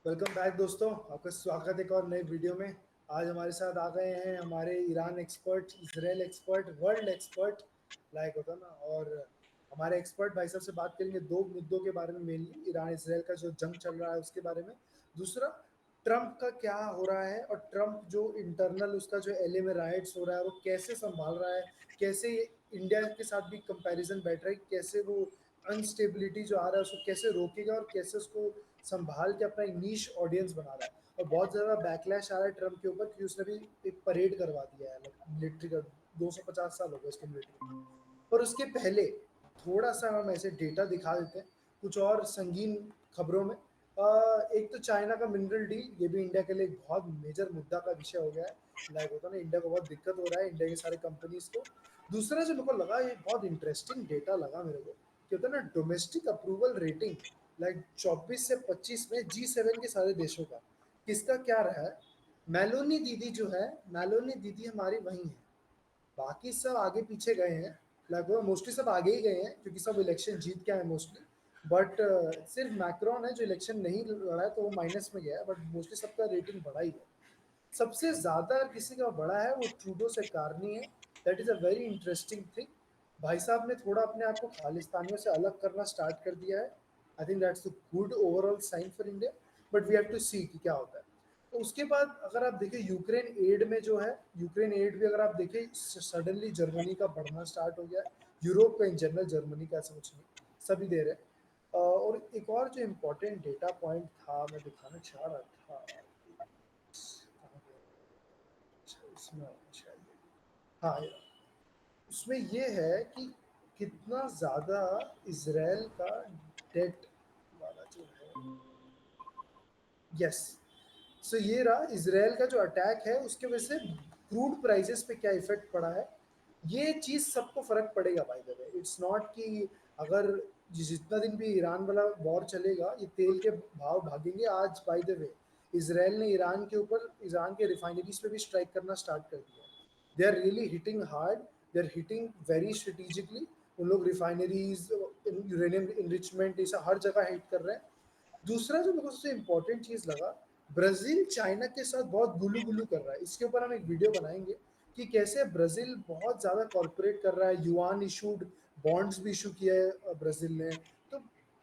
Welcome back दोस्तों, आपका स्वागत है एक और नए वीडियो में। आज हमारे साथ आ गए हैं हमारे Iran expert, Israel expert, world expert like होता ना। और हमारे एक्सपर्ट भाई साहब से बात करेंगे दो मुद्दों के बारे में, मेनली ईरान इसराइल का जो जंग चल रहा है उसके बारे में। दूसरा, ट्रम्प का क्या हो रहा है और ट्रम्प जो इंटरनल उसका जो एलए में राइट्स हो रहा है वो कैसे संभाल रहा है, कैसे इंडिया के साथ भी कंपैरिजन बैठ रहा है, कैसे वो अनस्टेबिलिटी जो आ रहा है उसको कैसे रोकेगा और कैसे उसको संभाल के अपना एक नीश ऑडियंस बना रहा है। और बहुत ज़्यादा बैकलैश आ रहा है ट्रम्प के ऊपर कि उसने भी एक परेड करवा दिया है मिलिट्री का। 250 साल हो गए उसके मिलिट्री को। पर उसके पहले थोड़ा सा हम ऐसे डेटा दिखा देते हैं कुछ और संगीन खबरों में। एक तो चाइना का मिनरल डील, ये भी इंडिया के लिए एक बहुत मेजर मुद्दा का विषय हो गया है। लाइक होता है ना, इंडिया को बहुत दिक्कत हो रहा है, इंडिया के सारे कंपनीज को। दूसरा जो मेरे को लगा, ये बहुत इंटरेस्टिंग डेटा लगा मेरे को, कि होता है ना डोमेस्टिक अप्रूवल रेटिंग, लाइक 24 से 25 में G7 के सारे देशों का किसका क्या रहा है। मेलोनी दीदी जो है, मेलोनी दीदी हमारी वही है, बाकी सब आगे पीछे गए हैं। लगभग मोस्टली सब आगे ही गए हैं क्योंकि सब इलेक्शन जीत के आए मोस्टली। बट सिर्फ मैक्रोन है जो इलेक्शन नहीं लड़ा है, तो वो माइनस में गया है, बट मोस्टली सबका रेटिंग बढ़ा ही है। सबसे ज्यादा अगर किसी का बड़ा है वो ट्रूडो से कारनी है। That is a very interesting thing. भाई साहब ने थोड़ा अपने आप को खालिस्तानियों से अलग करना स्टार्ट कर दिया है। I think that's a good overall sign for India, but we have to see कि क्या होता है। तो उसके बाद अगर आप देखें यूक्रेन एड में जो है, यूक्रेन एड भी अगर आप देखें सडनली जर्मनी का बढ़ना स्टार्ट हो गया है। यूरोप का इन जनरल, जर्मनी का ऐसा कुछ नहीं, सभी दे रहे हैं। और एक और जो इम्पोर्टेंट डेटा पॉइंट था मैं दिखाना चाह रहा था, कहाँ गया? अच्छा, इसमें शायद, हाँ, उसमें ये है कि कितना ज़्यादा इसराइल का डेट वाला जो है। यस, सो ये रहा इसराइल का जो अटैक है, उसके वजह से क्रूड प्राइसेस पे क्या इफेक्ट पड़ा है। ये चीज़ सबको फर्क पड़ेगा by the way. It's not कि अगर जितना दिन भी ईरान वाला वॉर चलेगा ये तेल के भाव भागेंगे। आज बाय द वे इसराइल ने ईरान के ऊपर, ईरान के रिफाइनरीज पे भी स्ट्राइक करना स्टार्ट कर दिया। They are really hitting hard, they are hitting very strategically. उन लोग रिफाइनरीज, यूरेनियम इनरिचमेंट, ऐसा हर जगह हिट कर रहे हैं। दूसरा जो मेरे को सबसे इम्पोर्टेंट चीज लगा, ब्राजील चाइना के साथ बहुत गुलू गुलू कर रहा है। इसके ऊपर हम एक वीडियो बनाएंगे कि कैसे ब्राजील बहुत ज्यादा कॉर्पोरेट कर रहा है। युआन इशूड बॉन्ड्स भी इशू किया है ब्राजील ने। तो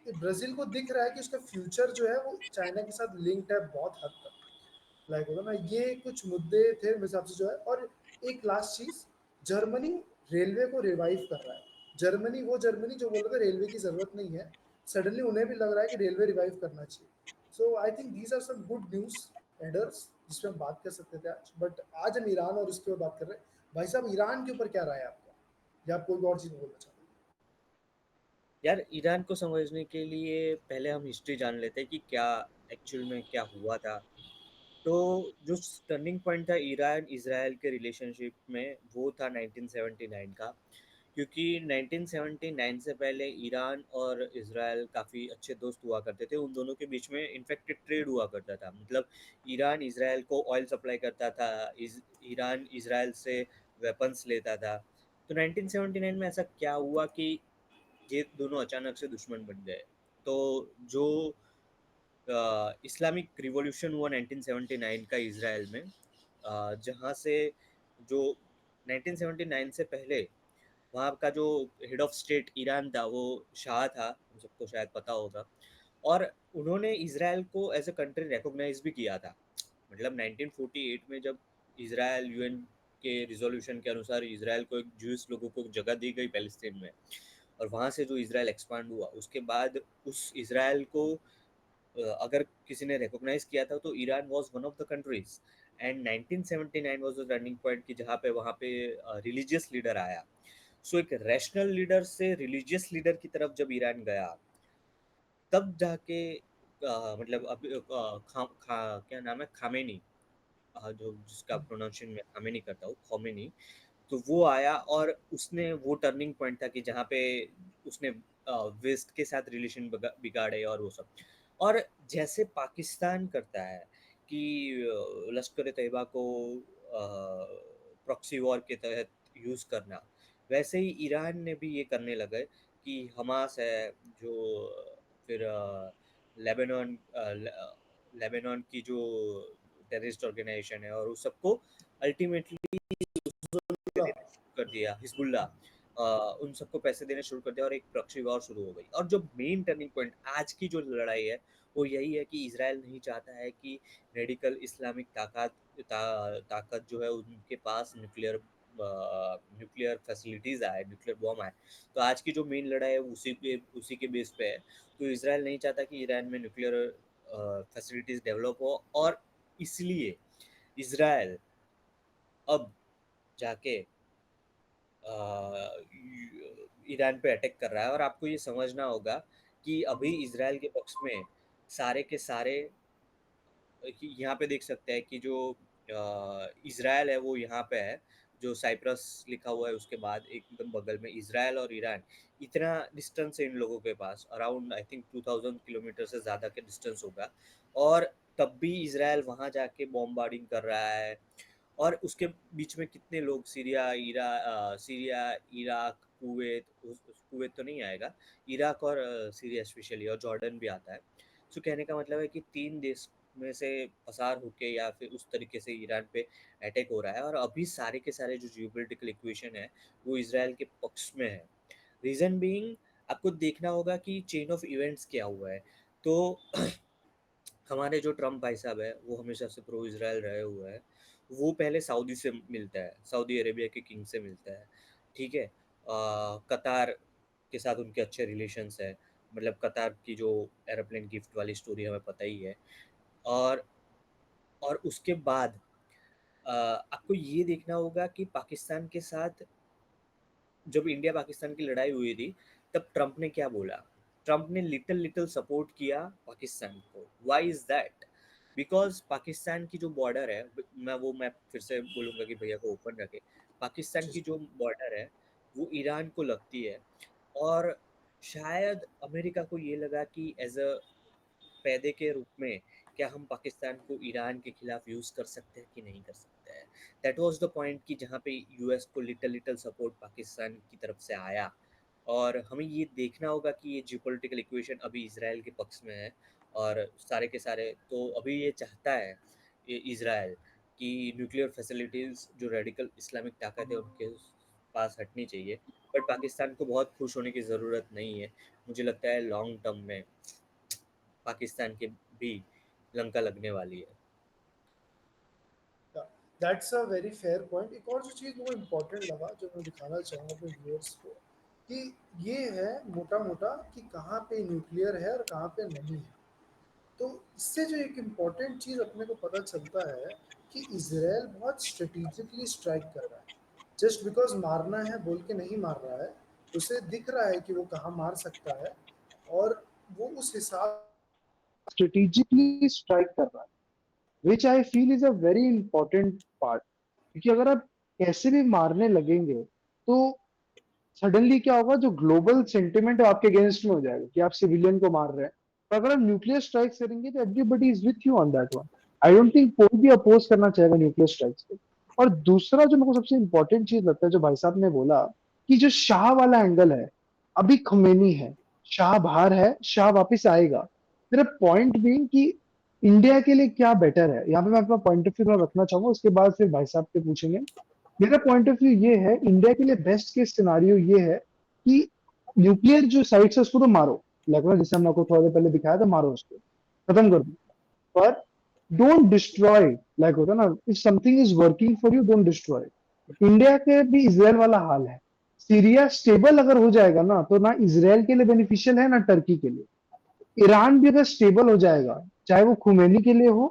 ब्राजील को दिख रहा है कि उसका फ्यूचर जो है वो चाइना के साथ लिंक्ड है बहुत हद तक। लाइक होगा ना, ये कुछ मुद्दे थे मेरे हिसाब से जो है। और एक लास्ट चीज, जर्मनी रेलवे को रिवाइव कर रहा है। जर्मनी, वो जर्मनी जो बोल रहा था रेलवे की जरूरत नहीं है, सडनली उन्हें भी लग रहा है कि रेलवे रिवाइव करना चाहिए। So I think these are some good news adders जिसपे हम बात कर सकते थे आज। बट आज हम ईरान और उसके ऊपर बात कर रहे हैं। भाई साहब, ईरान के ऊपर क्या राय है आपका, या आप कोई और चीज बोलना चाहते हैं? यार ईरान को समझने के लिए पहले हम हिस्ट्री जान लेते हैं कि क्या एक्चुअल में क्या हुआ था। तो जो टर्निंग पॉइंट था ईरान इजराइल के रिलेशनशिप में वो था 1979 का। क्योंकि 1979 से पहले ईरान और इजराइल काफ़ी अच्छे दोस्त हुआ करते थे। उन दोनों के बीच में इनफैक्ट ट्रेड हुआ करता था। मतलब ईरान इजराइल को ऑयल सप्लाई करता था, ईरान इजराइल से वेपन्स लेता था। तो 1979 में ऐसा क्या हुआ कि ये दोनों अचानक से दुश्मन बन गए। तो जो इस्लामिक रिवॉल्यूशन हुआ 1979 का इजराइल में, जहाँ से जो 1979 से पहले वहाँ का जो हेड ऑफ स्टेट ईरान था वो शाह था, हम सबको शायद पता होगा। और उन्होंने इजराइल को एज अ कंट्री रिकॉग्नाइज भी किया था। मतलब 1948 में जब इजराइल यूएन के रिजोल्यूशन के अनुसार इजराइल को एक ज्यूस लोगों को जगह दी गई पैलेस्टीन में, और वहाँ से जो इजराइल एक्सपांड हुआ उसके बाद उस इजराइल को अगर किसी ने रिकॉग्नाइज किया था तो Iran was one of the countries. And 1979 was the turning point कि जहाँ पे वहाँ पे रिलीजियस लीडर आया। सो एक रैशनल लीडर से रिलीजियस लीडर की तरफ जब ईरान गया, तब जाके मतलब अब क्या नाम है, खामेनी, जो जिसका प्रोनाउंसिएशन मैं खामेनी करता हूँ, खोमेनी। तो वो आया और उसने वो टर्निंग पॉइंट था कि जहाँ पे उसने वेस्ट के साथ रिलेशन बिगाड़े और वो सब। और जैसे पाकिस्तान करता है कि लश्कर तैयबा को प्रॉक्सी वॉर के तहत यूज़ करना, वैसे ही ईरान ने भी ये करने लगे कि हमास है जो फिर लेबनान लेबनान की जो टेररिस्ट ऑर्गेनाइजेशन है, और उस सबको अल्टीमेटली कर दिया हिजबुल्लाह, उन सबको पैसे देने शुरू कर दिया और एक प्रॉक्सी वॉर शुरू हो गई। और जो मेन टर्निंग पॉइंट आज की जो लड़ाई है वो यही है कि इजराइल नहीं चाहता है कि रेडिकल इस्लामिक ताकत जो है उनके पास न्यूक्लियर फैसिलिटीज आए, न्यूक्लियर बॉम्ब आए। तो आज की जो मेन लड़ाई है उसी के बेस पे है। तो इजराइल नहीं चाहता कि ईरान में न्यूक्लियर फैसिलिटीज डेवलप हो, और इसलिए इजराइल अब जाके ईरान पे अटैक कर रहा है। और आपको ये समझना होगा कि अभी इजराइल के पक्ष में सारे के सारे, यहाँ पे देख सकते हैं कि जो इजराइल है वो यहाँ पे है, जो साइप्रस लिखा हुआ है उसके बाद एकदम बगल में इजराइल और ईरान, इतना डिस्टेंस है इन लोगों के पास, अराउंड आई थिंक 2000 किलोमीटर से ज़्यादा का डिस्टेंस होगा। और तब भी इजराइल वहाँ जाके बॉम्बार्डिंग कर रहा है। और उसके बीच में कितने लोग सीरिया, इराक, कुवैत तो नहीं आएगा, इराक और सीरिया स्पेशली, और जॉर्डन भी आता है। सो कहने का मतलब है कि 3 देश में से पसार होके या फिर उस तरीके से ईरान पे अटैक हो रहा है। और अभी सारे के सारे जो जियोपॉलिटिकल इक्वेशन है वो इजराइल के पक्ष में है। रीज़न बीइंग, आपको देखना होगा कि चेन ऑफ इवेंट्स क्या हुआ है। तो हमारे जो ट्रम्प भाई साहब है वो हमेशा से प्रो इजराइल रहे हुए हैं। वो पहले सऊदी से मिलता है, सऊदी अरेबिया के किंग से मिलता है, ठीक है। कतार के साथ उनके अच्छे रिलेशंस है, मतलब कतार की जो एरोप्लेन गिफ्ट वाली स्टोरी हमें पता ही है। और और उसके बाद आपको ये देखना होगा कि पाकिस्तान के साथ जब इंडिया पाकिस्तान की लड़ाई हुई थी तब ट्रम्प ने क्या बोला। ट्रम्प ने लिटिल लिटिल सपोर्ट किया पाकिस्तान को। Why is that? Because Pakistan की जो बॉर्डर है, मैं फिर से बोलूँगा कि भैया को ओपन रखे। पाकिस्तान की जो बॉर्डर है वो ईरान को लगती है। और शायद अमेरिका को ये लगा कि एज अ पैदे के रूप में क्या हम पाकिस्तान को ईरान के खिलाफ यूज़ कर सकते हैं कि नहीं कर सकते हैं। दैट वाज द पॉइंट कि जहाँ पे यूएस को लिटिल लिटिल सपोर्ट पाकिस्तान की तरफ से आया। और हमें ये देखना होगा कि ये जियोपॉलिटिकल इक्वेशन अभी इसराइल के पक्ष में है। और सारे के सारे तो अभी ये चाहता है इसराइल कि न्यूक्लियर फैसिलिटीज़ जो रेडिकल इस्लामिक ताकत है उनके पास हटनी चाहिए। बट पाकिस्तान को बहुत खुश होने की ज़रूरत नहीं है। मुझे लगता है लॉन्ग टर्म में पाकिस्तान के भी लंका लगने वाली है। That's a very fair point. एक और जो चीज़ मुझे इम्पोर्टेंट लगा जो मैं दिखाना चाहूँगा अपने व्यूअर्स को, कि ये है मोटा मोटा कि कहाँ पे न्यूक्लियर है और कहाँ पे नहीं है। तो इससे जो एक इम्पॉर्टेंट चीज़ अपने को पता चलता है कि इसराइल बहुत स्ट्रेटेजिकली स्ट्राइक कर रहा है। जस्ट बिकॉज मारना है बोल के नहीं मार रहा है, उसे दिख रहा है कि वो कहाँ मार सकता है, और वो उस हिसाब स्ट्रेटेजिकली स्ट्राइक कर रहा है, which I feel is a very important part. क्योंकि अगर आप कैसे भी मारने लगेंगे तो सडनली क्या होगा, जो ग्लोबल सेंटिमेंट है आपके अगेंस्ट में हो जाएगा कि आप सिविलियन को मार रहे हैं। तो अगर आप न्यूक्लियर स्ट्राइक करेंगे तो everybody is with you on that one. I don't think कोई भी अपोज करना चाहेगा न्यूक्लियर स्ट्राइक्स को। और दूसरा जो मेरे को सबसे इंपॉर्टेंट चीज लगता है जो भाई साहब ने बोला, कि जो शाह वाला एंगल है, अभी खमेनी है, शाह बाहर है, शाह वापिस आएगा। मेरा पॉइंट भी कि इंडिया के लिए क्या बेटर है, यहाँ पे मैं अपना पॉइंट ऑफ व्यू रखना चाहूंगा, उसके बाद फिर भाई साहब के पूछेंगे। मेरा पॉइंट ऑफ व्यू ये है, इंडिया के लिए बेस्ट केस सिनारियो ये है कि न्यूक्लियर जो साइट्स है उसको तो मारो, लगभग जैसे हमने आपको थोड़ा देर पहले दिखाया था, मारो उसको, खत्म कर दो। पर डोंट डिस्ट्रॉय, लाइक होता है ना, if something is working for you don't destroy. India के भी इसराइल वाला हाल है। सीरिया स्टेबल अगर हो जाएगा ना, तो ना इसराइल के लिए बेनिफिशियल है ना टर्की के लिए। ईरान भी अगर स्टेबल हो जाएगा, चाहे वो खुमैनी के लिए हो,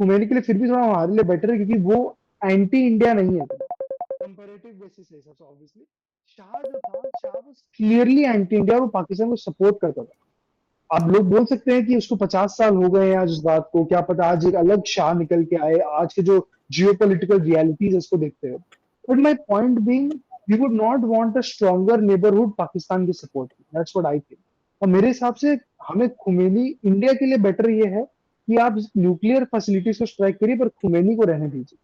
खुमैनी के लिए फिर भी थोड़ा हमारे लिए बेटर है क्योंकि वो एंटी इंडिया नहीं है कंपैरेटिव बेसिस है सबसे ऑब्वियसली। शाह जो था, शाह वो क्लियरली एंटी इंडिया, वो पाकिस्तान को सपोर्ट करता था। अब लोग बोल सकते हैं कि उसको 50 साल हो गए हैं आज उस बात को, क्या पता आज एक अलग शाह निकल के आए, आज के जो जियोपॉलिटिकल रियलिटीज है उसको देखते हुए। But my point being, we would not want a stronger neighbourhood Pakistan की support, that's what I think. और मेरे हिसाब से हमें खुमैनी, इंडिया के लिए बेटर ये है कि आप न्यूक्लियर फैसिलिटीज को स्ट्राइक करिए पर खुमैनी को रहने दीजिए।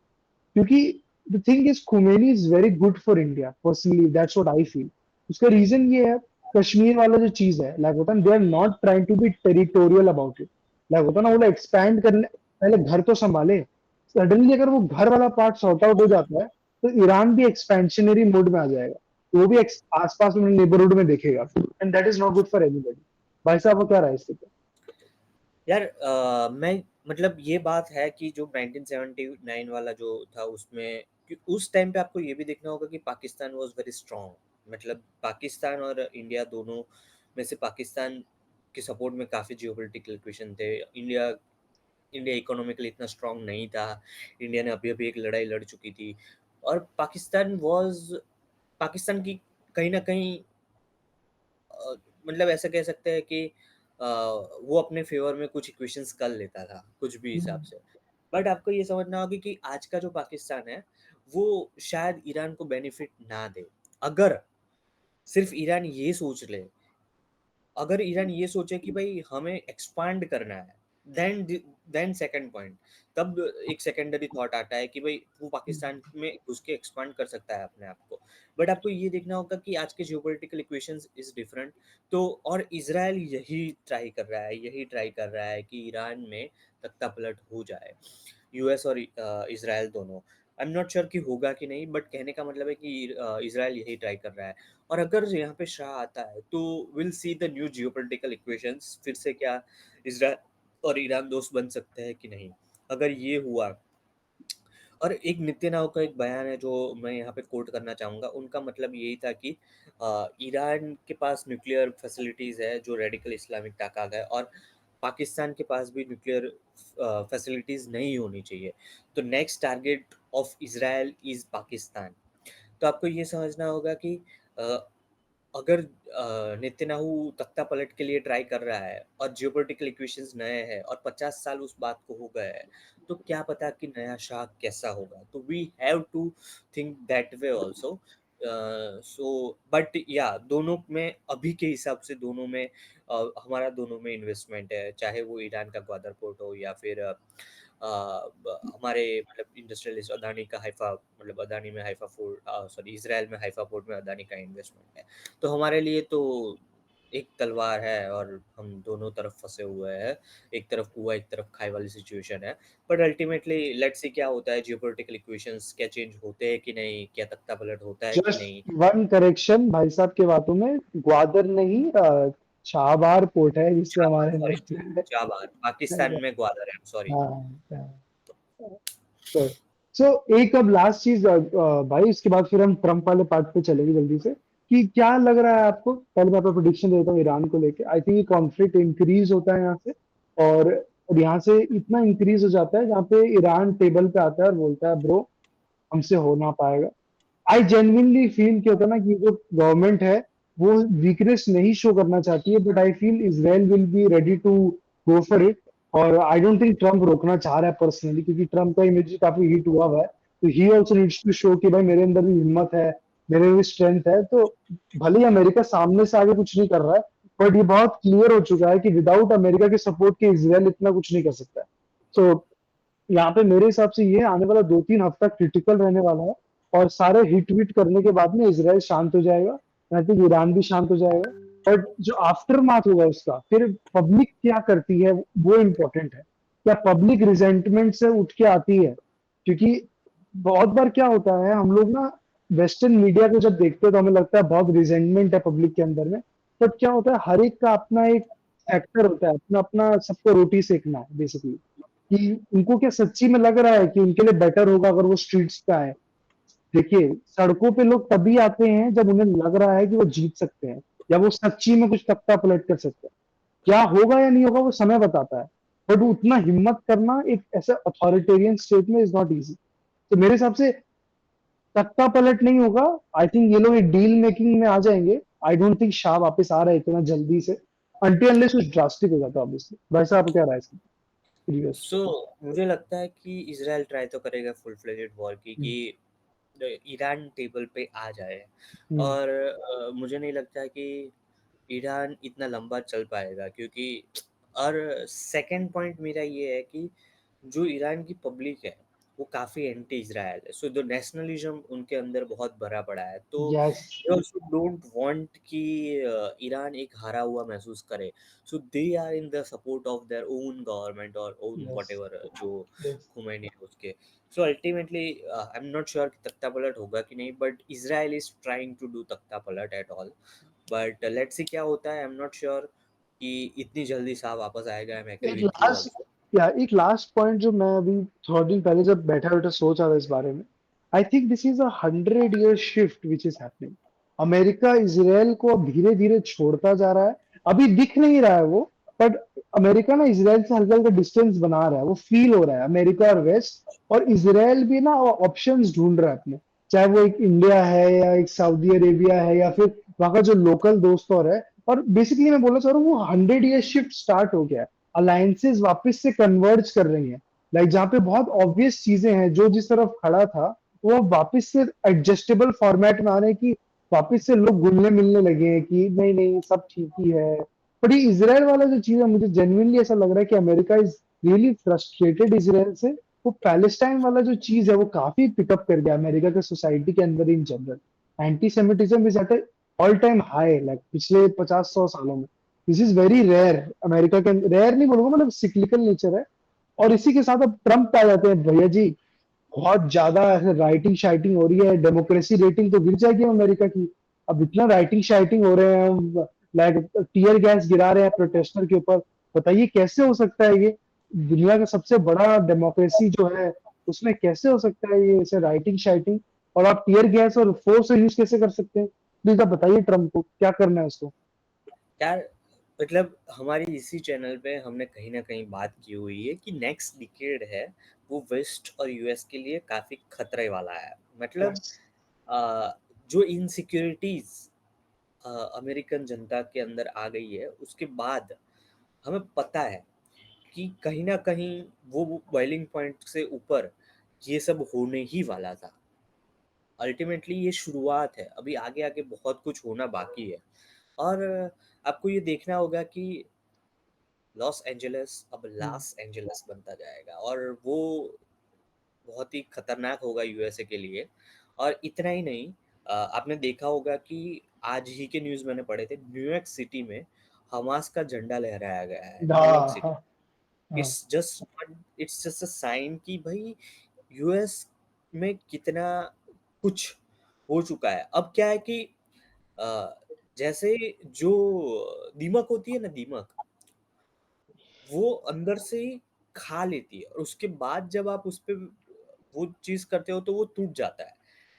क्योंकि the thing is Khomeini is very good for India personally, that's what I feel. उसका रीजन ये है, कश्मीर वाला जो चीज है, लाइक होता है, they are not trying to be territorial about it. Like होता ना, वो एक्सपैंड करने पहले घर तो संभाले। सडनली अगर वो घर वाला पार्ट सॉर्ट आउट हो जाता है तो ईरान भी एक्सपेंशनरी मोड में आ जाएगा। तो वो भी आसपास में नेबरहुड में देखेगा, and that is not good for anybody. भाई साहब को क्या राय है इसके पे? यार मैं मतलब ये बात है कि जो 1979 वाला जो था उसमें कि उस टाइम पे आपको ये भी देखना होगा कि पाकिस्तान वाज वेरी स्ट्रांग। मतलब पाकिस्तान और इंडिया दोनों में से पाकिस्तान के सपोर्ट में काफ़ी जियोपॉलिटिकल इक्वेशन थे। इंडिया इंडिया इकोनॉमिकली इतना स्ट्रांग नहीं था। इंडिया ने अभी-अभी एक लड़ाई लड़ चुकी थी और पाकिस्तान की कहीं न कहीं मतलब ऐसा कह सकते हैं कि वो अपने फ़ेवर में कुछ इक्वेशंस कर लेता था, कुछ भी हिसाब से। बट आपको ये समझना होगा कि आज का जो पाकिस्तान है, वो शायद ईरान को बेनिफिट ना दे। अगर सिर्फ़ ईरान ये सोच ले, अगर ईरान ये सोचे कि भाई हमें एक्सपांड करना है, देन सेकंड पॉइंट, तब एक सेकेंडरी थॉट आता है कि भाई वो पाकिस्तान में घुस के एक्सपांड कर सकता है अपने आप को। बट आपको ये देखना होगा कि आज के जियोपॉलिटिकल इक्वेशंस इज डिफरेंट। तो और इजराइल यही ट्राई कर रहा है कि ईरान में तख्ता पलट हो जाए। यूएस और इजराइल दोनों। आई एम नॉट श्योर कि होगा कि नहीं, बट कहने का मतलब है कि इजराइल यही ट्राई कर रहा है। और अगर यहाँ पे शाह आता है तो will see the new geopolitical equations. फिर से क्या इजराइल और ईरान दोस्त बन सकते हैं कि नहीं, अगर ये हुआ। और एक नित्यानाउ का एक बयान है जो मैं यहाँ पे कोट करना चाहूँगा। उनका मतलब यही था कि ईरान के पास न्यूक्लियर फैसिलिटीज़ है जो रेडिकल इस्लामिक ताकत है, और पाकिस्तान के पास भी न्यूक्लियर फैसिलिटीज़ नहीं होनी चाहिए। तो next target of Israel is Pakistan. तो आपको ये समझना होगा कि अ, अगर नेतन्याहू तख्ता पलट के लिए ट्राई कर रहा है और जियोपॉलिटिकल इक्वेशंस नए हैं और 50 साल उस बात को हो गए हैं, तो क्या पता कि नया शाह कैसा होगा। तो we have to think that way also. So but yeah दोनों में अभी के हिसाब से दोनों में हमारा दोनों में इन्वेस्टमेंट है, चाहे वो ईरान का ग्वादर पोर्ट हो या फिर हमारे मतलब इंडस्ट्रियलिस्ट अदानी का हाइफा, मतलब अदानी में हाइफा पोर्ट, सॉरी इजराइल में हाइफा पोर्ट में अदानी का इन्वेस्टमेंट है। तो हमारे लिए तो एक तलवार है और हम दोनों तरफ फंसे हुए हैं। एक तरफ कुआं एक तरफ खाई वाली सिचुएशन है। बट अल्टीमेटली लेट्स सी क्या होता है, जियोपॉलिटिकल इक्वेशंस क्या चेंज होते हैं कि नहीं, क्या तख्ता पलट होता है कि जस्ट नहीं। वन करेक्शन भाई साहब के बातों में, ग्वादर नहीं, चाबार पोर्ट है जिससे हमारे सॉरी, इन्वेस्टमेंट चाबार पाकिस्तान है। में ग्वादर है, सॉरी। हाँ, सो सो एक अब लास्ट चीज भाई, इसके बाद फिर हम ट्रम्प वाले पार्ट पे चलेंगे जल्दी से। कि क्या लग रहा है आपको, पहले मैं आपको प्रोडिक्शन देता हूँ ईरान को लेके। आई थिंक कॉन्फ्लिक्ट इंक्रीज होता है यहाँ से, और यहाँ से इतना इंक्रीज हो जाता है जहाँ पे ईरान टेबल पे आता है और बोलता है ब्रो, हमसे हो ना पाएगा। आई जेन्युइनली फील कि होता है ना कि जो गवर्नमेंट है वो वीकनेस नहीं शो करना चाहती है, but I feel Israel will be ready to go for it. और आई डोंट थिंक ट्रम्प रोकना चाह रहा है पर्सनली, क्योंकि ट्रम्प का इमेज काफी हिट हुआ है। तो he also needs to show कि भाई मेरे अंदर भी हिम्मत है, मेरे में भी स्ट्रेंथ है। तो भले ही अमेरिका सामने से आगे कुछ नहीं कर रहा है, बट ये बहुत क्लियर हो चुका है कि विदाउट अमेरिका के सपोर्ट के इजराइल इतना कुछ नहीं कर सकता है। सो यहाँ पे मेरे हिसाब से ये आने वाला 2-3 हफ्ता क्रिटिकल रहने वाला है। और सारे हिट विट करने के बाद में इसराइल शांत हो जाएगा, आई थिंक ईरान भी शांत हो जाएगा। बट जो आफ्टर माथ होगा उसका, फिर पब्लिक क्या करती है वो इम्पोर्टेंट है। क्या पब्लिक रिजेंटमेंट से उठ के आती है? क्योंकि बहुत बार क्या होता है, हम लोग ना वेस्टर्न मीडिया को जब देखते हैं तो हमें लगता है बहुत रिजेंटमेंट है पब्लिक के अंदर में। बट क्या होता है, हर एक का अपना एक फैक्टर होता है, अपना अपना सबको रोटी सेकना है बेसिकली। कि उनको क्या सच्ची में लग रहा है कि उनके लिए बेटर होगा अगर वो स्ट्रीट्स पे आए? देखिए, सड़कों पे लोग तभी आते हैं जब उन्हें लग रहा है कि वो जीत सकते हैं, या वो सच्ची में कुछ तख्ता पलट कर सकते हैं। क्या होगा या नहीं होगा वो समय बताता है। बट उतना हिम्मत करना एक ऐसे अथॉरिटेरियन स्टेट में इज नॉट इजी। तो मेरे हिसाब से तख्ता पलट नहीं होगा। आई थिंक ये लोग एक डील मेकिंग में आ जाएंगे। आई डोंट थिंक शाह वापस आ रहा है इतना जल्दी से, अनटिल अनलेस कुछ ड्रास्टिक हो जाता है ऑब्वियसली। वैसा आप क्या राय है इसमें? सो मुझे लगता है कि इजराइल ट्राई तो करेगा फुल फ्लेजेड वॉर की, कि ईरान टेबल पे आ जाए। हम्म, और मुझे नहीं लगता कि ईरान इतना लंबा चल पाएगा, क्योंकि और सेकंड पॉइंट मेरा ये है कि जो ईरान की पब्लिक है वो काफ़ी एंटी इज़राइल है। सो द नेशनलिज़्म उनके अंदर बहुत भरा पड़ा है। तो yes they also don't want कि ईरान एक हारा हुआ महसूस करे। So they are in the support of their own government और ओन यस व्हाटएवर जो यस खुमैनी है उसके। So ultimately I am not sure कि तख्ता-पलट होगा कि नहीं, but Israel is trying to do तख्ता-पलट at all. But let's see क्या होता है। आई एम नॉट श्योर कि इतनी जल्दी साहब वापस आएगा। आई एम एग्री एक विथ यू लास्ट आल्सो। या एक लास्ट पॉइंट जो मैं अभी थोड़ा दिन पहले जब बैठा बैठा सोच रहा था इस बारे में, I think this is a 100 year shift which is happening. America Israel को अब धीरे धीरे छोड़ता जा रहा है। अभी दिख नहीं रहा है वो, बट अमेरिका ना इसराइल से हल्का हल्का डिस्टेंस बना रहा है, वो फील हो रहा है। अमेरिका और वेस्ट और इसराइल भी ना ऑप्शंस ढूंढ रहा है अपने, चाहे वो एक इंडिया है या एक सऊदी अरेबिया है या फिर वहां का जो लोकल दोस्त और है। और बेसिकली मैं बोलना चाह रहा हूँ वो 100 year शिफ्ट स्टार्ट हो गया है। अलायंसेस वापस से कन्वर्ज कर रही हैं, लाइक जहाँ पे बहुत ऑब्वियस चीजें हैं, जो जिस तरफ खड़ा था वो अब वापस से एडजस्टेबल फॉर्मेट में आ रहे हैं कि वापस से लोग घुलने मिलने लगे हैं कि नहीं नहीं सब ठीक ही है। बट ये इसराइल वाला जो चीज है, मुझे जेन्युइनली ऐसा लग रहा है कि America is really frustrated Israel से। वो पैलेस्टाइन वाला जो चीज है वो काफी पिकअप कर गया अमेरिका के सोसाइटी के अंदर in general. Antisemitism is at all time high, like पिछले 50-100 सालों में। This is very rare America के, रेयर नहीं बोलूंगा, मतलब सिक्लिकल नेचर है। और इसी के साथ अब ट्रम्प आ जाते हैं, भैया जी बहुत ज्यादा ऐसे राइटिंग शाइटिंग हो रही है, डेमोक्रेसी रेटिंग तो गिर जाएगी अमेरिका की। अब इतना राइटिंग शाइटिंग हो रहे हैं, लाइक टीयर गैस गिरा रहे हैं प्रोटेस्टर के ऊपर। बताइए कैसे हो सकता है ये? दुनिया का सबसे बड़ा डेमोक्रेसी जो है उसमें कैसे हो सकता है ये ऐसे राइटिंग शाइटिंग? और आप टीयर गैस और फोर्स यूज कैसे कर सकते हैं? प्लीज आप बताइए ट्रम्प को क्या करना है उसको। यार मतलब हमारी इसी चैनल पे हमने कहीं ना कहीं बात की हुई है कि नेक्स्ट डिकेड है वो वेस्ट और यूएस के लिए काफ़ी खतरे वाला है। मतलब यस अ, जो इनसिक्योरिटीज अमेरिकन जनता के अंदर आ गई है उसके बाद हमें पता है कि कहीं ना कहीं वो बॉइलिंग पॉइंट से ऊपर ये सब होने ही वाला था। अल्टीमेटली ये शुरुआत है, अभी आगे आगे बहुत कुछ होना बाकी है। और आपको ये देखना होगा कि लॉस एंजलिस अब लॉस एंजलिस बनता जाएगा और वो बहुत ही खतरनाक होगा यूएसए के लिए। और इतना ही नहीं, आपने देखा होगा कि आज ही के न्यूज़ मैंने पढ़े थे, न्यूयॉर्क सिटी में हमास का झंडा लहराया गया है न्यूयॉर्क हाँ सिटी। हाँ हाँ इट्स जस्ट अ साइन कि भाई यूएस में कितना कुछ हो चुका है। अब क्या है कि अ, जैसे जो दीमक होती है ना, दीमक वो अंदर से ही खा लेती है और उसके बाद जब आप उस पे वो चीज़ करते हो तो वो टूट जाता है।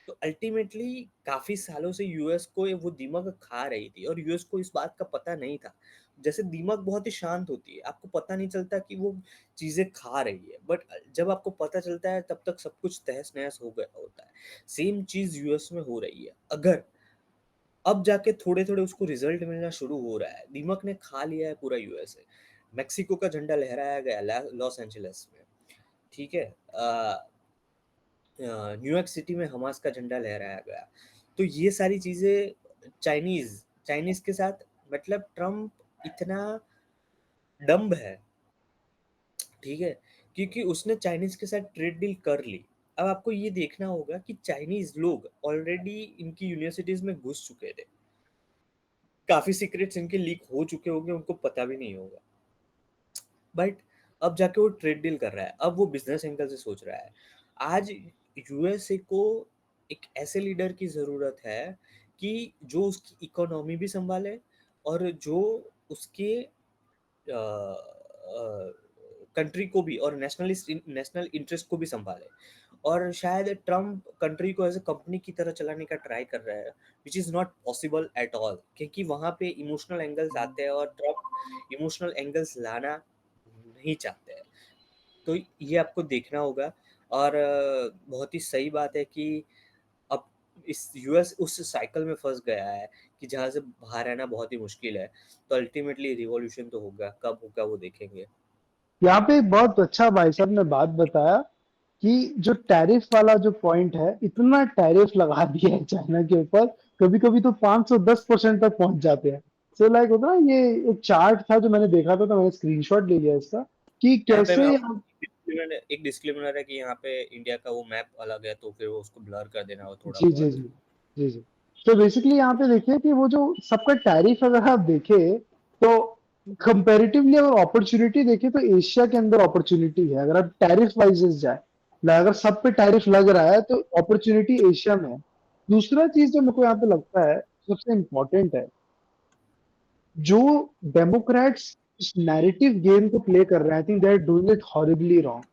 तो अल्टीमेटली काफ़ी सालों से यूएस को वो दीमक खा रही थी और यूएस को इस बात का पता नहीं था। जैसे दीमक बहुत ही शांत होती है, आपको पता नहीं चलता कि वो चीज़ें खा रही है, बट जब आपको पता चलता है तब तक सब कुछ तहस-नहस हो गया होता है। सेम चीज़ यूएस में हो रही है। अगर अब जाके थोड़े-थोड़े उसको रिजल्ट मिलना शुरू हो रहा है। दीमक ने खा लिया है पूरा यूएसए। मेक्सिको का झंडा लहराया गया लॉस एंजलिस में, ठीक है? न्यूयॉर्क सिटी में हमास का झंडा लहराया गया। तो ये सारी चीज़ें चाइनीज़ के साथ, मतलब ट्रम्प इतना डम्ब है, ठीक है? क्योंकि उसने चाइनीज़ के साथ ट्रेड डील कर ली। अब आपको ये देखना होगा कि चाइनीज़ लोग ऑलरेडी इनकी यूनिवर्सिटीज़ में घुस चुके थे। काफ़ी सीक्रेट्स इनके लीक हो चुके होंगे, उनको पता भी नहीं होगा। बट अब जाके वो ट्रेड डील कर रहा है, अब वो बिजनेस एंगल से सोच रहा है। आज यूएसए को एक ऐसे लीडर की ज़रूरत है कि जो उसकी इकोनॉमी भी संभाले और जो उसके कंट्री को भी और नेशनल इंटरेस्ट को भी संभाले। और शायद ट्रम्प कंट्री को एज अ कंपनी की तरह चलाने का ट्राई कर रहा है, which is not possible at all, क्योंकि वहाँ पे इमोशनल एंगल्स आते हैं और ट्रम्प इमोशनल एंगल्स लाना नहीं चाहते हैं। तो ये आपको देखना होगा। और बहुत ही सही बात है कि अब इस यूएस उस साइकिल में फंस गया है कि जहाँ से बाहर आना बहुत ही मुश्किल है। तो अल्टीमेटली रिवॉल्यूशन तो होगा, कब होगा वो देखेंगे। यहाँ पे एक बहुत अच्छा भाई साहब ने बात बताया कि जो टैरिफ वाला जो पॉइंट है, इतना टैरिफ लगा दिया है चाइना के ऊपर, कभी कभी तो 510% तक पहुंच जाते हैं। सो लाइक होता है, ये एक चार्ट था जो मैंने देखा था, तो मैंने स्क्रीनशॉट ले लिया इसका कि यहाँ पे मैं कैसे आपको एक डिस्क्लेमर है कि यहाँ पे इंडिया का वो मैप अलग है, तो फिर वो उसको ब्लर कर देना हो थोड़ा जी जी बहुत। जी जी जी। तो बेसिकली यहाँ पे देखिए कि वो जो सबका टैरिफ अगर आप देखें तो कंपैरेटिवली अगर अपॉर्चुनिटी देखें तो एशिया के अंदर अपॉर्चुनिटी है अगर आप टैरिफ वाइजेस जाए। अगर सब पे टैरिफ लग रहा है तो अपॉर्चुनिटी एशिया में है। दूसरा चीज जो मेरे को यहाँ पे लगता है सबसे इम्पोर्टेंट है, जो डेमोक्रेट्स इस नैरेटिव गेम को प्ले कर रहे हैं, I think they are doing it horribly wrong.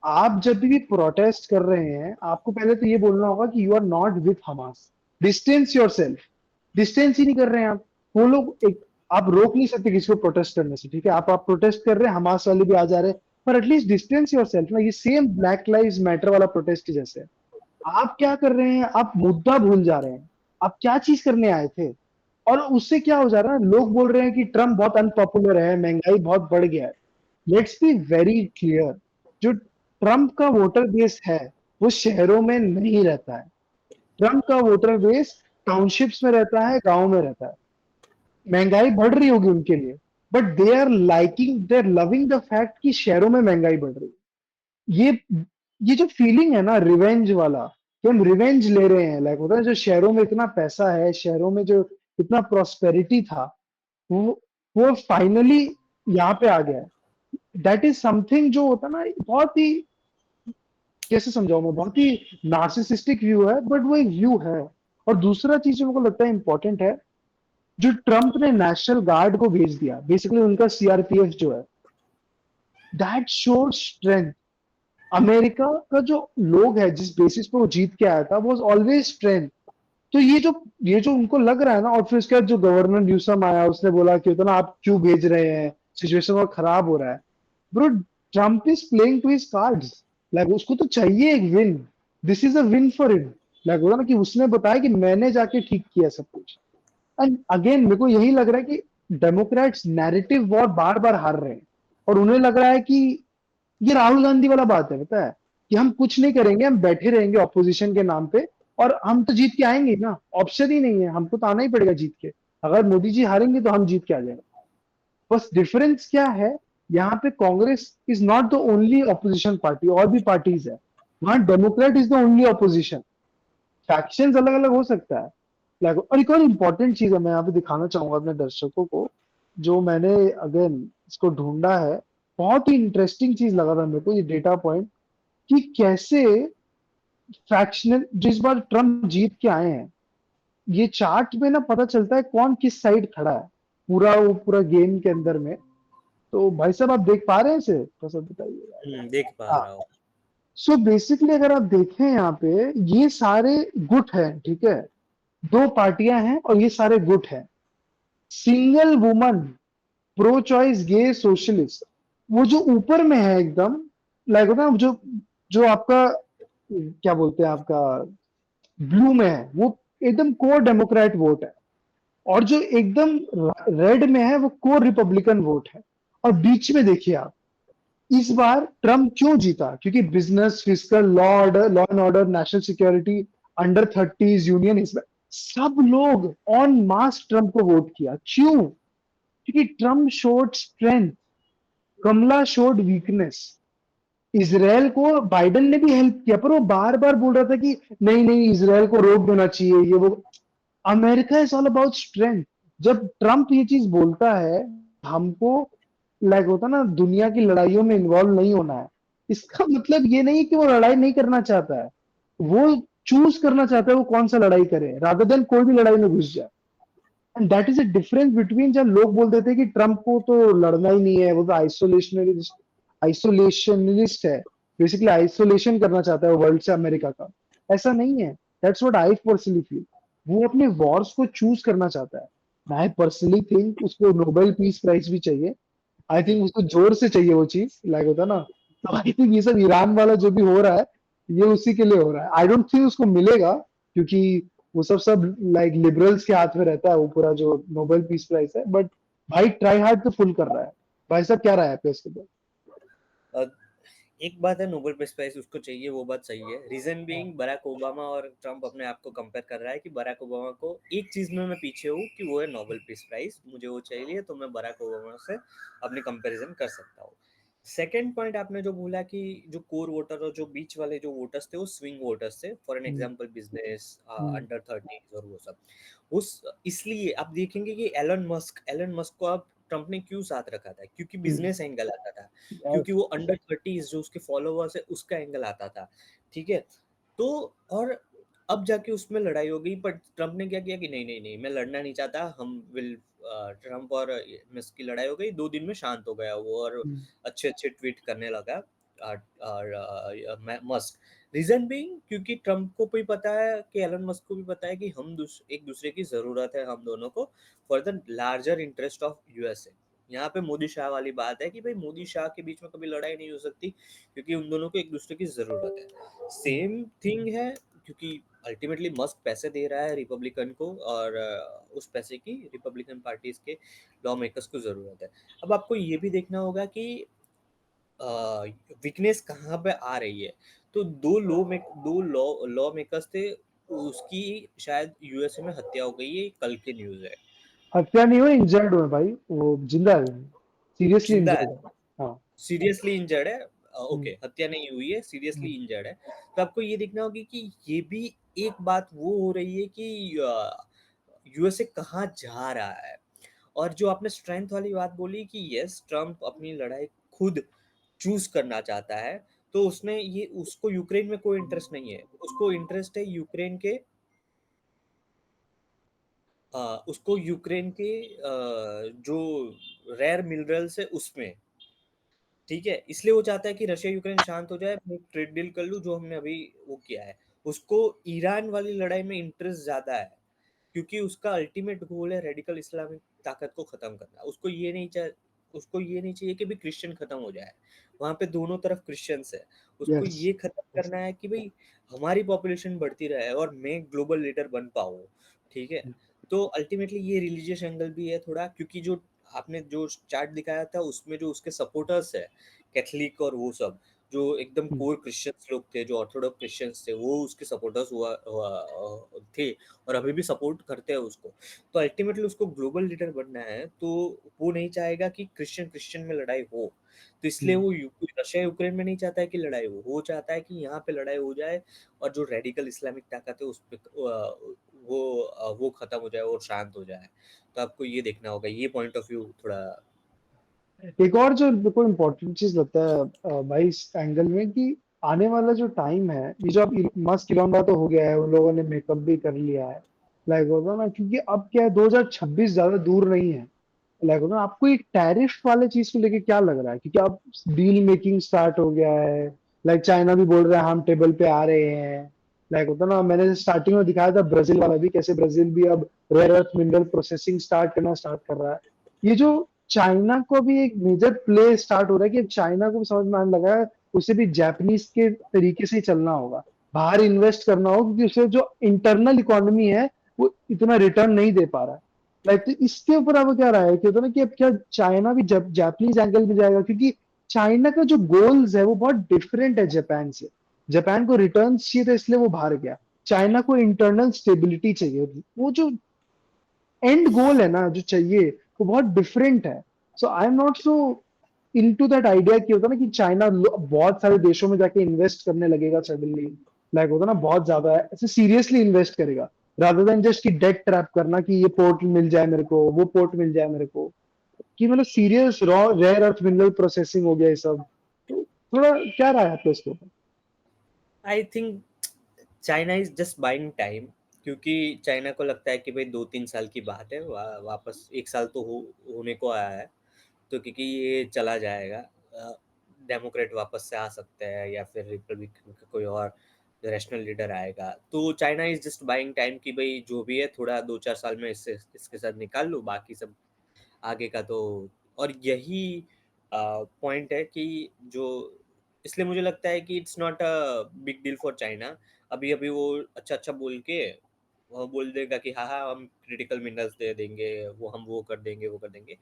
आप जब भी प्रोटेस्ट कर रहे हैं आपको पहले तो ये बोलना होगा कि you are not with Hamas, distance yourself. Distance ही नहीं कर रहे हैं आप। वो लोग एक, आप रोक नहीं सकते किसी को प्रोटेस्ट करने से, ठीक है, आप प्रोटेस्ट कर रहे हैं, हमास वाले भी आ जा रहे हैं, पर एटलीस्ट डिस्टेंस योरसेल्फ ना। ये सेम ब्लैक लाइव्स मैटर वाला प्रोटेस्ट जैसे है। आप क्या कर रहे हैं, आप मुद्दा भूल जा रहे हैं, आप क्या चीज करने आए थे। और उससे क्या हो जा रहा है, लोग बोल रहे हैं कि ट्रम्प बहुत अनपॉपुलर है, महंगाई बहुत बढ़ गया है। लेट्स बी वेरी क्लियर, जो ट्रम्प का वोटर बेस है वो शहरों में नहीं रहता है। ट्रम्प का वोटर बेस टाउनशिप्स में रहता है, गांव में रहता है। महंगाई बढ़ रही होगी उनके लिए, but they are loving the fact कि शहरों में महंगाई बढ़ रही है। ये जो फीलिंग है ना रिवेंज वाला, कि हम रिवेंज ले रहे हैं, लाइक होता है जो शहरों में इतना पैसा है, शहरों में जो इतना प्रॉस्पेरिटी था, वो वो फाइनली यहाँ पे आ गया है। दैट इज समथिंग जो होता है ना, बहुत ही, कैसे समझाऊं मैं, बहुत ही नार्सिसिस्टिक व्यू है, बट वो एक व्यू है। और दूसरा चीज जो मेरे को लगता है इंपॉर्टेंट है, जो ट्रम्प ने नेशनल गार्ड को भेज दिया, बेसिकली उनका सीआरपीएफ जो है, दैट शोड स्ट्रेंथ। अमेरिका का जो लोग है जिस बेसिस पे वो जीत के आया था, वो ऑलवेज स्ट्रेंथ। तो ये जो उनको लग रहा है ना, और फिर उसके बाद जो गवर्नर न्यूसम आया उसने बोला कि उतना आप क्यों भेज रहे हैं, सिचुएशन और खराब हो रहा है। Bro, Trump is playing to his cards. Like उसको तो चाहिए एक win. This is a win for him. Like होगा ना कि उसने बताया कि मैंने जाके ठीक किया सब कुछ। एंड अगेन मेरे को यही लग रहा है कि डेमोक्रेट्स नैरेटिव वॉर बार बार हार रहे हैं, और उन्हें लग रहा है कि ये राहुल गांधी वाला बात है, पता है, कि हम कुछ नहीं करेंगे, हम बैठे रहेंगे ऑपोजिशन के नाम पे, और हम तो जीत के आएंगे ही ना, ऑप्शन ही नहीं है, हमको तो आना ही पड़ेगा जीत के। अगर मोदी जी हारेंगे तो हम जीत के आ जाएंगे। बस डिफरेंस क्या है, यहाँ पे Congress is not the only opposition party, और भी पार्टीज है। वहां Democrat is the only opposition. Factions अलग अलग हो सकता है। और एक और इंपॉर्टेंट चीज है, मैं यहाँ पे दिखाना चाहूंगा अपने दर्शकों को, जो मैंने अगेन इसको ढूंढा है। बहुत ही इंटरेस्टिंग चीज लगा था मेरे को ये डेटा पॉइंट, कि कैसे फ्रैक्शनल, जिस बार ट्रम्प जीत के आए हैं, ये चार्ट में ना पता चलता है कौन किस साइड खड़ा है, पूरा वो पूरा गेम के अंदर में। तो भाई साहब आप देख पा रहे हैं इसे, तो सब बताइएगा। देख पा हाँ, रहा हूँ। सो बेसिकली अगर आप देखें यहाँ पे, ये सारे गुट हैं, ठीक है, दो पार्टियां हैं और ये सारे गुट हैं। सिंगल वुमन, प्रो चॉइस, गे, सोशलिस्ट, वो जो ऊपर में है एकदम, लाइक होता है ना, जो जो आपका क्या बोलते हैं, आपका ब्लू में है, वो एकदम कोर डेमोक्रेट वोट है। और जो एकदम रेड में है वो कोर रिपब्लिकन वोट है। और बीच में देखिए आप, इस बार ट्रम्प क्यों जीता, क्योंकि business, fiscal, law and order, national security, under 30s, union, इसमें सब लोग ऑन मास ट्रम्प को वोट किया। क्यों? क्योंकि ट्रम्प शोड स्ट्रेंथ, कमला शोड वीकनेस। इसराइल को बाइडेन ने भी हेल्प किया, पर वो बार बार बोल रहा था कि नहीं नहीं इसराइल को रोक देना चाहिए, ये वो। America is all about strength. जब ट्रम्प ये चीज बोलता है, हमको लाइक होता ना दुनिया की लड़ाइयों में इन्वॉल्व नहीं होना है, इसका मतलब ये नहीं कि वो लड़ाई नहीं करना चाहता है। वो चूज करना चाहता है वो कौन सा लड़ाई करे, रादर देन कोई भी लड़ाई में घुस जाए। And that is a difference between, जब लोग बोल देते हैं कि ट्रम्प को तो लड़ना ही नहीं है, वो तो आइसोलेशनिस्ट है, बेसिकली आइसोलेशन करना चाहता है वर्ल्ड से अमेरिका का। ऐसा नहीं है। That's what I personally feel. वो अपने वॉर्स को चूज करना चाहता है। आई पर्सनली थिंक उसको नोबेल पीस प्राइज भी चाहिए। आई थिंक उसको जोर से चाहिए वो चीज, लाइक होता ना। तो आई थिंक ये सब ईरान वाला जो भी हो रहा है, ये उसी के लिए हो रहा है। आई डोंट थिंक उसको मिलेगा, क्योंकि वो सब लाइक लिबरल्स के हाथ में रहता है वो पूरा जो नोबेल पीस प्राइज है। बट भाई ट्राई हार्ड तो फुल कर रहा है। भाई साहब क्या रहा है आपका इसके ऊपर? अ, एक बात है, नोबेल पीस प्राइज उसको चाहिए, वो बात सही है। रीजन हाँ बीइंग बराक ओबामा और ट्रम्प अपने आप को कंपेयर कर रहा है कि बराक ओबामा को एक चीज में मैं पीछे हूँ कि वो है नोबेल पीस प्राइज, मुझे वो चाहिए तो मैं बराक ओबामा से अपनी कंपैरिजन कर सकता हूँ। सेकंड पॉइंट आपने जो बोला कि जो कोर वोटर और जो बीच वाले जो वोटर्स थे वो स्विंग वोटर्स थे, for an example business, under 30 और वो सब। उस इसलिए आप देखेंगे कि एलन मस्क को अब ट्रम्प ने क्यों साथ रखा था, क्योंकि बिजनेस एंगल आता था, क्योंकि वो अंडर 30 जो उसके फॉलोअर्स है उसका एंगल आता था, ठीक है। तो और अब जाके उसमें लड़ाई हो गई, बट ट्रम्प ने क्या किया कि नहीं नहीं नहीं मैं लड़ना नहीं चाहता, हम विल ट्रम्प और मस्क की लड़ाई हो गई, 2 दिन में शांत हो गया वो और अच्छे अच्छे ट्वीट करने लगा मस्क। रीजन बीइंग क्योंकि ट्रम्प को भी पता है कि एलन मस्क को भी पता है कि हम एक दूसरे की जरूरत है हम दोनों को, for the larger interest of USA. यहाँ पे मोदी शाह वाली बात है कि भाई मोदी शाह के बीच में कभी लड़ाई नहीं हो सकती, क्योंकि उन दोनों को एक दूसरे की जरूरत है। सेम थिंग है, क्योंकि अल्टीमेटली मस्क पैसे दे रहा है रिपब्लिकन को, और उस पैसे की रिपब्लिकन पार्टीज के लॉ मेकर्स को जरूरत है। अब आपको ये भी देखना होगा कि वीकनेस कहाँ पे आ रही है। तो दो लॉ मेकर्स थे, उसकी शायद यूएसए में हत्या हो गई है, कल की न्यूज है। हत्या नहीं हुई, इंजर्ड हुए भाई, वो जिंदा है, सीरियसली जिंदा है, इंजर्ड है। हाँ। सीरियसली इंजर्ड है। हम्म, ओके, हत्या नहीं हुई है, सीरियसली हम्म, इंजर्ड है। तो आपको ये देखना होगी कि ये भी एक बात वो हो रही है कि यूएसए कहाँ जा रहा है। और जो आपने स्ट्रेंथ वाली बात बोली कि यस ट्रम्प अपनी लड़ाई खुद चूज करना चाहता है, तो उसने ये उसको यूक्रेन में कोई इंटरेस्ट नहीं है, उसको इंटरेस्ट है यूक्रेन के उसको यूक्रेन के जो रेयर मिनरल्स है उसमें, ठीक है। इसलिए वो चाहता है कि रशिया यूक्रेन शांत हो जाए, मैं एक ट्रेड डील कर लूं जो हमने अभी वो किया है। उसको ईरान वाली लड़ाई में इंटरेस्ट ज्यादा है, क्योंकि उसका अल्टीमेट गोल है रेडिकल इस्लामिक ताकत को खत्म करना। उसको ये नहीं चाहिए कि भी क्रिश्चियन खत्म हो जाए, वहां पे दोनों तरफ क्रिश्चियंस है। उसको यस। ये खत्म करना है कि भाई हमारी पॉपुलेशन बढ़ती रहे और मैं ग्लोबल लीडर बन पाऊँ, ठीक है। तो अल्टीमेटली ये रिलीजियस एंगल भी है थोड़ा, क्योंकि जो आपने जो चार्ट दिखाया था उसमें जो उसके सपोर्टर्स है कैथलिक और वो सब, जो एकदम कोर क्रिश्चियंस लोग थे, जो ऑर्थोडॉक्स क्रिश्चियंस थे, वो उसके सपोर्टर्स थे और अभी भी सपोर्ट करते हैं उसको। तो अल्टीमेटली उसको ग्लोबल लीडर बनना है, तो वो नहीं चाहेगा कि क्रिश्चियन क्रिश्चियन में लड़ाई हो। तो इसलिए वो रशिया यूक्रेन में नहीं चाहता है कि लड़ाई हो, वो चाहता है कि यहाँ पे लड़ाई हो जाए और जो रेडिकल इस्लामिक ताकत है उस पे वो खत्म हो जाए और शांत हो जाए। तो आपको ये देखना होगा, ये पॉइंट ऑफ व्यू थोड़ा। एक और जो मेरे को इम्पोर्टेंट चीज लगता है भाई इस एंगल में, कि आने वाला जो टाइम है, ये जो अब मस्क इलॉन तो हो गया है, उन लोगों ने मेकअप भी कर लिया है, लाइक होता है ना, क्योंकि अब क्या है, 2026 ज्यादा दूर नहीं है। लाइक होता है ना, आपको एक टैरिफ वाले चीज को लेके क्या लग रहा है, क्योंकि अब डील मेकिंग स्टार्ट हो गया है। लाइक चाइना भी बोल रहा है हम टेबल पे आ रहे हैं। लाइक होता है ना, मैंने स्टार्टिंग में दिखाया था ब्राजील वाला भी, कैसे ब्राजील भी अब rare earth mineral processing start कर रहा है। ये जो चाइना को भी एक मेजर प्ले स्टार्ट हो रहा है, कि अब चाइना को भी समझ में आने लगा है, उसे भी जापानीज के तरीके से ही चलना होगा, बाहर इन्वेस्ट करना होगा, क्योंकि उसे जो इंटरनल इकोनॉमी है वो इतना रिटर्न नहीं दे पा रहा है। लाइक तो इसके ऊपर अब क्या रहा है, कि होता है ना, कि अब क्या चाइना भी जब जापानीज एंगल में जाएगा, क्योंकि चाइना का जो गोल्स है वो बहुत डिफरेंट है जापान से। जापान को रिटर्न चाहिए था इसलिए वो बाहर गया, चाइना को इंटरनल स्टेबिलिटी चाहिए। वो जो एंड गोल है ना जो चाहिए, वो बहुत डिफरेंट है। So I am not so into that idea, कि होता ना कि चाइना बहुत सारे देशों में जाके इन्वेस्ट करने लगेगा सडनली। लाइक होता ना, बहुत ज्यादा ऐसे सीरियसली इन्वेस्ट करेगा, रादर देन जस्ट कि डेट ट्रैप करना, कि ये पोर्ट मिल जाए मेरे को, वो पोर्ट मिल जाए मेरे को, कि मतलब serious raw rare earth mineral processing हो गया ये सब। तो थोड़ा क्या रहा है आपका इसके ऊपर? I think China is just buying time, क्योंकि चाइना को लगता है कि भाई 2-3 साल की बात है, वापस 1 साल तो होने को आया है, तो क्योंकि ये चला जाएगा, डेमोक्रेट वापस से आ सकते हैं या फिर रिपब्लिकन का कोई और रैशनल लीडर आएगा। तो China is just buying time कि भाई जो भी है थोड़ा 2-4 साल में इसके साथ निकाल लो, बाकी सब आगे का तो। और यही पॉइंट है कि जो इसलिए मुझे लगता है कि it's not a big deal for China. अभी अभी वो अच्छा अच्छा बोल के वो बोल देगा कि हाँ हाँ हम क्रिटिकल मिनरल्स दे देंगे, वो कर देंगे वो कर देंगे।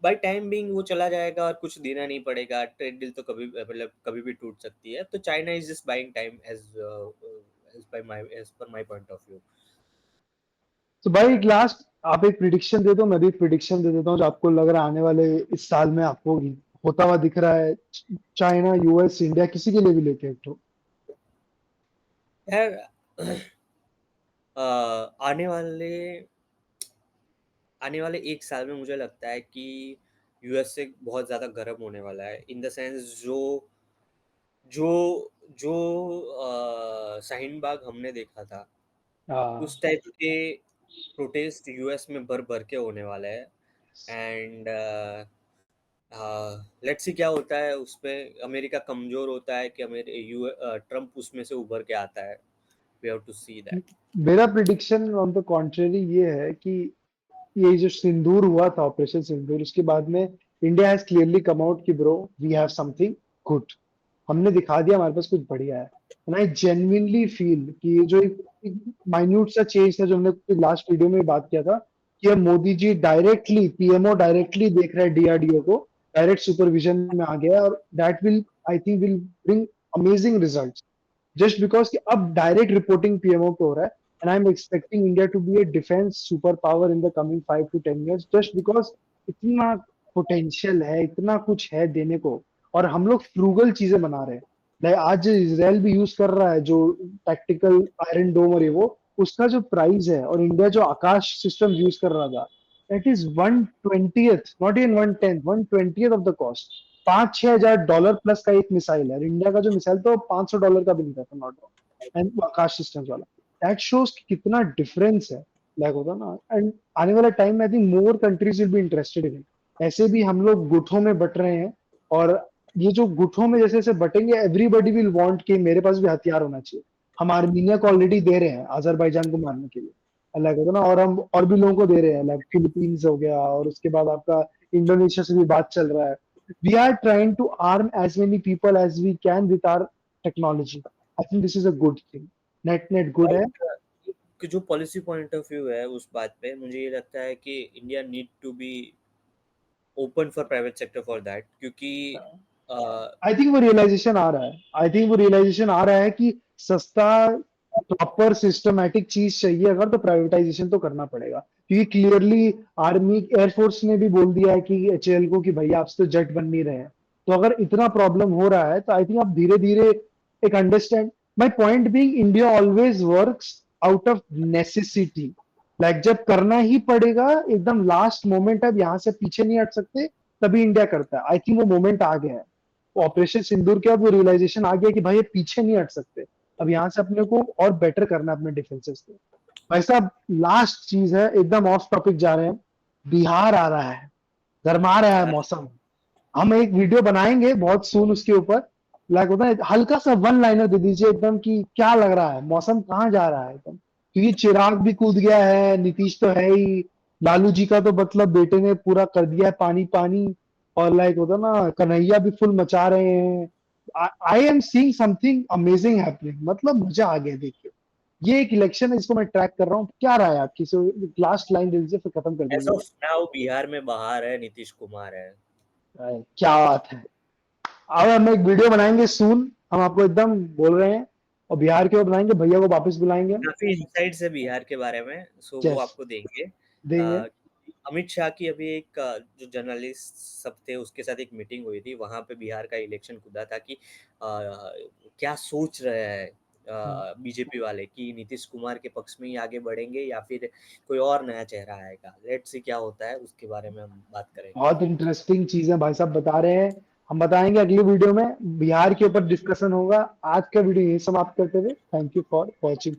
बाय टाइम बिंग वो चला जाएगा और कुछ देना नहीं पड़ेगा, ट्रेड डील तो कभी मतलब कभी भी टूट सकती है। तो China is just buying time as per my point of view. तो भाई एक लास्ट, आप एक प्रिडिक्शन दे दो, मैं भी एक प्रिडिक्शन दे देता हूँ, जो आपको लग रहा है आने वाले इस साल में आपको होता हुआ दिख रहा है, चाइना, यूएस, इंडिया, किसी के लिए भी लेके एक तो। यार आने वाले एक साल में मुझे लगता है कि यूएसए बहुत ज़्यादा गर्म होने वाला है, इन द सेंस जो जो जो शाहीन बाग हमने देखा था हाँ, उस टाइप के प्रोटेस्ट यूएस में भर भर के होने वाला है। एंड लेट्स सी क्या होता है उसमें। अमेरिका कमजोर होता है कि ट्रम्प उसमें से उभर के आता है। We have to see that. मेरा प्रिडिक्शन ऑन द कॉन्ट्रेरी ये है कि ये जो सिंदूर हुआ था, ऑपरेशन सिंदूर, उसके बाद में India has clearly come out कि bro we have something good. हमने दिखा दिया हमारे पास कुछ बढ़िया है। एंड आई जेन्युइनली फील कि ये जो एक माइन्यूट सा चेंज था जो हमने लास्ट वीडियो में बात किया था कि अब Modi ji directly, PMO directly देख रहे हैं डीआरडीओ को, डायरेक्ट सुपरविजन में आ गया, और that will, I think, will bring amazing results, just because कि अब डायरेक्ट रिपोर्टिंग पीएमओ पे हो रहा है। And I am expecting India to be a defence super power in the coming 5 to 10 years, just because इतना potential है, इतना कुछ है देने को, और हम लोग फ्रूगल चीजें बना रहे हैं। लाइक आज इसराइल भी यूज कर रहा है जो टैक्टिकल आयरन डोम और ये वो, उसका जो प्राइस है, और इंडिया जो आकाश सिस्टम यूज कर रहा था, that is 1/20th, not in 1/10, 1/20th of the cost. 5-6 हजार डॉलर प्लस का एक मिसाइल है, और इंडिया का जो मिसाइल था वो $500 का भी नहीं था, not wrong, and Akash systems वाला। दैट शोज कितना डिफरेंस है, लाइक होता ना। एंड आने वाला टाइम में I think more countries will be interested in it. ऐसे भी हम लोग गुटों में बट रहे हैं, और ये जो गुटों में जैसे जैसे बटेंगे, एवरीबडी विल वांट कि मेरे पास भी हथियार होना चाहिए। हम आर्मीनिया को ऑलरेडी दे रहे हैं अजरबैजान को मारने के लिए, लाइक होता ना, और हम और भी लोगों को दे रहे हैं, लाइक फिलीपींस हो गया, और उसके बाद आपका इंडोनेशिया से भी बात चल रहा है। We are trying to arm as many people as we can with our technology. I think this is a good thing. Net good है। कि जो पॉलिसी पॉइंट ऑफ व्यू है उस बात पे मुझे ये लगता है कि India need to be open for private sector for that, क्योंकि आई थिंक वो रियलाइजेशन आ रहा है, आई थिंक वो रियलाइजेशन आ रहा है कि सस्ता प्रॉपर सिस्टमैटिक चीज चाहिए अगर, तो प्राइवेटाइजेशन तो करना पड़ेगा। क्योंकि क्लियरली आर्मी, एयरफोर्स ने भी बोल दिया है कि एचएएल को कि भैया आपसे तो जेट बन नहीं रहे हैं। तो अगर इतना प्रॉब्लम हो रहा है तो आई थिंक आप धीरे धीरे एक understand, my point being, India always works out of necessity. Like जब करना ही पड़ेगा, एकदम लास्ट मोमेंट है, अब यहाँ से पीछे नहीं हट सकते, तभी इंडिया करता है। आई थिंक वो मोमेंट आ गया है। ऑपरेशन सिंदूर के बाद वो रियलाइजेशन आ गया कि भाई ये पीछे नहीं हट सकते, अब यहाँ से अपने को और बेटर करना है अपने डिफेंसेस को। भाई साहब, लास्ट चीज है, एकदम ऑफ टॉपिक जा रहे हैं। बिहार आ रहा है, गर्मा रहा है मौसम। हम एक वीडियो बनाएंगे बहुत सून उसके ऊपर, लाइक होता है, हल्का सा वन लाइनर दे दीजिए एकदम कि क्या लग रहा है, मौसम कहाँ जा रहा है एकदम। क्योंकि चिराग भी कूद गया है, नीतीश तो है ही, लालू जी का तो मतलब बेटे ने पूरा कर दिया है पानी पानी, और लाइक होता ना, कन्हैया भी फुल मचा रहे हैं। I am seeing something amazing happening, मतलब मजा आ गया देख के। ये एक इलेक्शन है जिसको मैं ट्रैक कर रहा हूँ। क्या रहा है आपकी, लास्ट लाइन दे दीजिए, फिर खत्म कर एज देंगे। ऑफ नाउ बिहार में बहार है, नीतीश कुमार है। क्या बात है। अब हम एक वीडियो बनाएंगे सून, हम आपको एकदम बोल रहे हैं, और बिहार के ओर बनाएंगे, भैया को वापस बुलाएंगे हम। काफी इनसाइट्स है बिहार के बारे में, सो वो यस, आपको देंगे। देंगे। अमित शाह की अभी एक जो जर्नलिस्ट सब थे उसके साथ एक मीटिंग हुई थी, वहां पे बिहार का इलेक्शन कूदा था कि क्या सोच रहे हैं बीजेपी वाले कि नीतीश कुमार के पक्ष में ही आगे बढ़ेंगे या फिर कोई और नया चेहरा आएगा। लेट्स सी क्या होता है, उसके बारे में हम बात करेंगे। बहुत इंटरेस्टिंग चीजें भाई साहब बता रहे हैं, हम बताएंगे अगले वीडियो में, बिहार के ऊपर डिस्कशन होगा। आज का वीडियो यही समाप्त करते हुए, थैंक यू फॉर वॉचिंग।